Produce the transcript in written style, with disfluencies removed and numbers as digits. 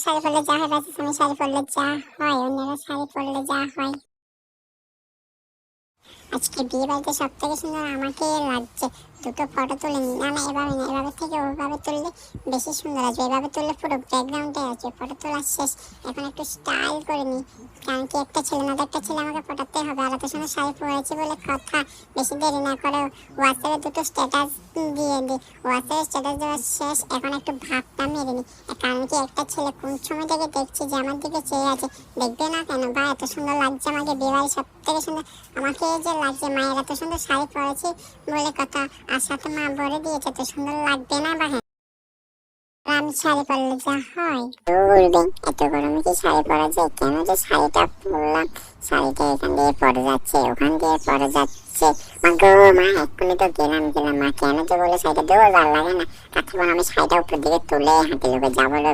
শাড়ি পরলে যা হয় বাসে আমি শাড়ি পরলে যা হয় অন্যরা শাড়ি পরলে যা হয়। আজকে বিয়ে বাড়িতে সব থেকে সুন্দর আমাকে লাগছে। দুটো ফটো তুলে নি, না না এভাবে না, এভাবে থেকে ওভাবে তুললে বেশি সুন্দর আসবে। এভাবে তুললে পুরো ব্যাকগ্রাউন্ডে আসবে। ফটো তোলা শেষ, এখন একটু স্টাইল করে নি, কারণ কি একটা ছেলে না একটা ছেলে আমাকে পটাতে হবে। আর এত সুন্দর শাড়ি পরেছি বলে কথা, বেশি দেরি না করে হোয়াটসঅ্যাপে দুটো স্ট্যাটাস দিয়ে দিই। হোয়াটসঅ্যাপে স্ট্যাটাস দেওয়া শেষ, এখন একটু ভাবটা মেরে নি, কারণ কি একটা ছেলে কোন সময় থেকে দেখছি যে আমার দিকে চেয়ে আছে। দেখবে না কেন বা, এত সুন্দর লাগছে আমাকে বিয়ে বাড়ি সব থেকে সুন্দর আমাকে যে লাগছে। মায়ের এত সুন্দর শাড়ি পরেছি বলে কথা, আর সাথে মা বলে দিয়েছে তো সুন্দর লাগবে না বা হ্যাঁ। আর আমি শাড়ি পরলে যা হয় বলবেন, এত গরমে কি শাড়ি পরা যায়? কেন যে শাড়িটা পরলাম, শাড়িটা এখান দিয়ে পরে যাচ্ছে ওখান দিয়ে পরে যাচ্ছে। মা গো মা, এক্ষুনি তো গেলাম মা, কেন যে বলে শাড়িটা দেবো, ভালো লাগে না। তারপর আমি শাড়িটা উপর দিকে তুলে হাঁটি লোকে যা বলে